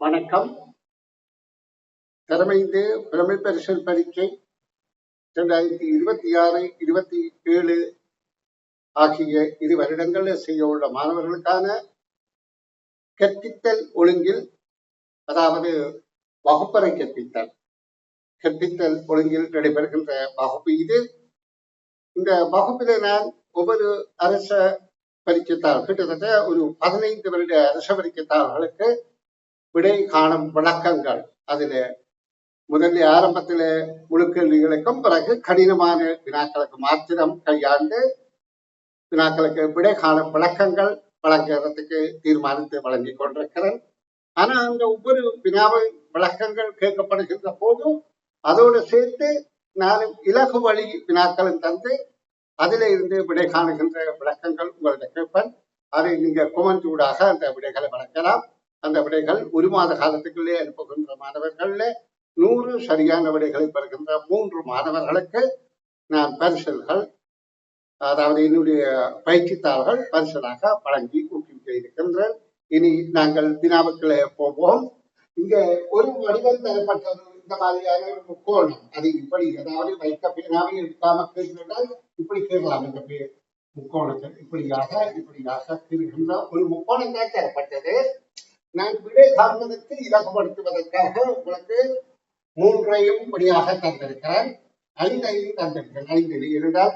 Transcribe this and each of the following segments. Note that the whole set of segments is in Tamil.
வணக்கம். திறமைந்து புலமை பரிசில் பரீட்சை 2026-27 ஆகிய 2 வருடங்களில் செய்ய உள்ள மாணவர்களுக்கான கற்பித்தல் ஒழுங்கில், அதாவது வகுப்பறை கற்பித்தல் ஒழுங்கில் நடைபெறுகின்ற வகுப்பு இது. இந்த வகுப்பிலே நான் ஒவ்வொரு அரச பரீட்சைத்தாள், கிட்டத்தட்ட ஒரு 15 வருட அரச பரீட்சைத்தாள்களுக்கு விடை காணும் விளக்கங்கள், அதுல முதல்ல ஆரம்பத்துல முழு கேள்விகளுக்கும் பிறகு கடினமான வினாக்களுக்கு மாத்திரம் கையாண்டு வினாக்களுக்கு விடை காணும் விளக்கங்கள் வழங்குறதுக்கு தீர்மானித்து வழங்கி கொண்டிருக்கிறேன். ஆனா அந்த ஒவ்வொரு வினாவின் விளக்கங்கள் கேட்கப்படுகின்ற போது அதோடு சேர்த்து நானும் இலகு வழி வினாக்களும் தந்து அதில இருந்து விடை காணுகின்ற விளக்கங்கள் உங்கள்கிட்ட கேட்பேன். அதை நீங்க கொமெண்ட் ஊடாக அந்த விடைகளை வழங்கலாம். அந்த விடைகள் 1 மாத காலத்துக்குள்ளே அனுப்புகின்ற மாணவர்கள 100 சரியான விடைகளை பெறுகின்ற 3 மாணவர்களுக்கு நான் பரிசல்கள், அதாவது என்னுடைய பயிற்சித்தாள்கள் பரிசலாக வழங்கி ஊக்குவிக்க இருக்கின்றேன். இனி நாங்கள் வினாவுக்களே போவோம். இங்க ஒரு வடிவம் தரப்பட்டது, இந்த மாதிரியான ஒரு முக்கோணம். அது இப்படி, அதாவது வைக்க பேனாவை எடுக்காம கேட்கிறால் இப்படி கேட்கலாம். இந்த முக்கோணத்தில் இப்படியாக இருக்கின்ற ஒரு முக்கோணம் தான் தரப்பட்டது. நான் விடை காண்பதற்கு இலகுபடுத்துவதற்காக உங்களுக்கு 3ஐயும் படியாக தந்திருக்கிறேன். 5ஐயும் தந்திருக்கிறேன். 5 இருந்தால்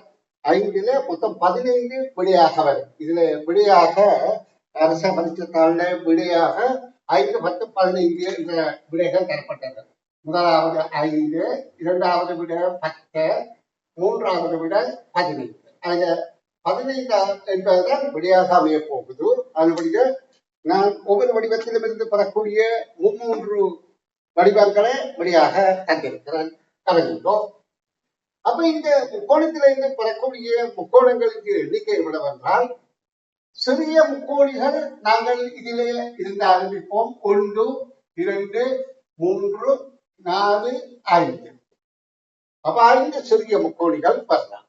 5ல மொத்தம் 15 விடையாக வரும். இதுல விடையாக அரச பரீட்சைத்தாள்ல விடையாக 5, 10, 15 என்ற விடைகள் தரப்பட்டது. முதலாவது 5, இரண்டாவது விட 10, மூன்றாவது விட 15. அதுல 15 என்பதுதான் விடையாக அமைய போகுது. அதுபடியே நான் ஒவ்வொரு வடிவத்திலும் இருந்து பெறக்கூடிய 3 வடிவங்களை விடையாக தந்திருக்கிறேன். கவனித்தோம். அப்ப இந்த முக்கோணத்திலிருந்து பெறக்கூடிய முக்கோணங்களுக்கு எண்ணிக்கை எவ்வளவென்றால், சிறிய முக்கோணிகள் நாங்கள் இதிலே இருந்து ஆரம்பிப்போம். 1, 2, 3, 4, 5. அப்ப 5 சிறிய முக்கோணிகள் பெறலாம்.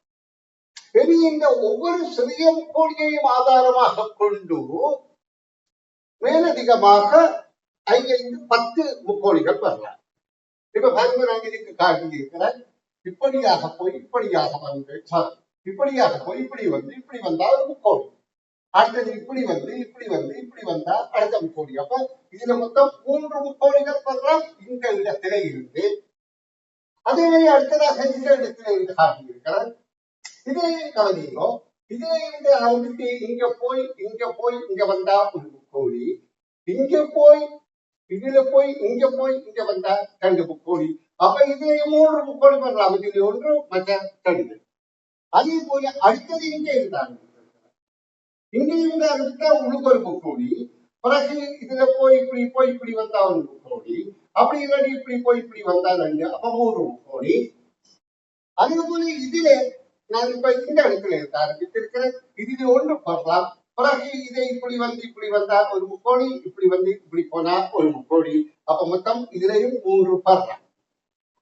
பெரிய இந்த ஒவ்வொரு சிறிய முக்கோணியையும் ஆதாரமாக கொண்டு மேலதிகமாக 5, 10 முக்கோணிகள் வரலாம். இப்ப பாருங்க, நான் இதுக்கு காட்டி இருக்கிறேன். இப்படியாக போய் இப்படியாக வந்து, இப்படியாக போய் இப்படி வந்து இப்படி வந்தா ஒரு முக்கோணி. அடுத்தது இப்படி வந்து இப்படி வந்தா அடுத்த முக்கோணி. அப்ப இதுல மொத்தம் 3 முக்கோணிகள் வரலாம் இந்த இடத்திலே இருந்து. அதே மாதிரி அடுத்ததாக இந்த இடத்திலே இருந்து காட்டி இருக்கிறேன். இதே கவனிங்களோ, இதுல இருந்து ஆரம்பித்து இங்க போய் இங்க வந்தா ஒரு முக்கோணி, இங்க போய் இதுல போய் இங்க வந்தா 2 முக்கோணி. அப்ப இதுல 3 முக்கோணி பண்ணலாம். இதுல 1 மற்ற 2. அதே போல அடுத்தது இங்க இருந்தாங்க, இங்க இருந்து ஆரம்பித்தா உங்களுக்கு ஒரு முக்கோணி, பிறகு இதுல போய் இப்படி வந்தா ஒரு முக்கோணி, அப்படி இல்லாட்டி இப்படி போய் இப்படி வந்தா 2, அப்ப 3 முக்கோணி. அதே போல இதுல நான் இப்ப இந்த இடத்துல இருந்து ஆரம்பித்திருக்கிறேன். இதுல 1 பண்ணலாம். பிறகு இதை இப்படி வந்தா ஒரு முக்கோணி, இப்படி வந்து இப்படி போனா ஒரு முக்கோணி. அப்ப மொத்தம் இதுலயும் 3 பரலாம்.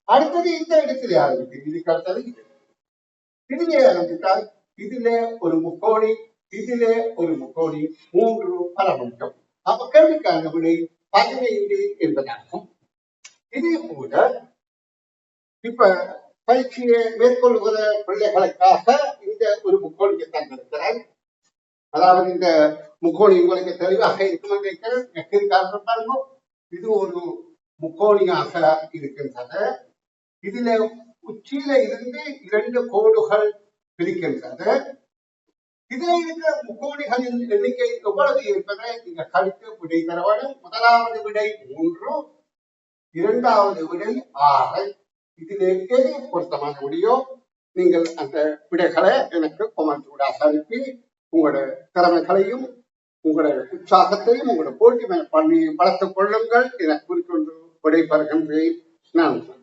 அடுத்தது இந்த இடத்துல ஆரம்பித்து இதுக்கு அடுத்தது இதுல ஆரம்பித்தால் இதுல ஒரு முக்கோணி, இதுல ஒரு முக்கோணி, 3 பர முடியும். அப்ப கேள்விக்கான விடை 15 என்பதாகும். இதே போல இப்ப பயிற்சியை மேற்கொள்கிற பிள்ளைகளுக்காக இந்த ஒரு முக்கோணியை தந்திருக்கிறேன். அதாவது இந்த முக்கோணி உங்களுக்கு தெளிவாக இருக்கும். இது ஒரு முக்கோணியாக இருக்கின்றது. இதுல உச்சியில இருந்து 2 கோடுகள் பிரிக்கின்றது. இதுல இருக்கிற முக்கோணிகளின் எண்ணிக்கை எவ்வளவு இருப்பதை நீங்க கழித்து விடை தர வேண்டும். முதலாவது விடை 3, இரண்டாவது விடை 6. இதில் எது பொருத்தமான விடையோ நீங்கள் அந்த விடைகளை எனக்கு கொமெண்ட் ஊடாக அனுப்பி உங்களோட திறமைகளையும் உங்களோட உற்சாகத்தையும் உங்களோட போட்டி பண்ணி வளர்த்துக் கொள்ளுங்கள் என கூறிக்கொண்டு விடைபெறுகின்றேன். நன்றி.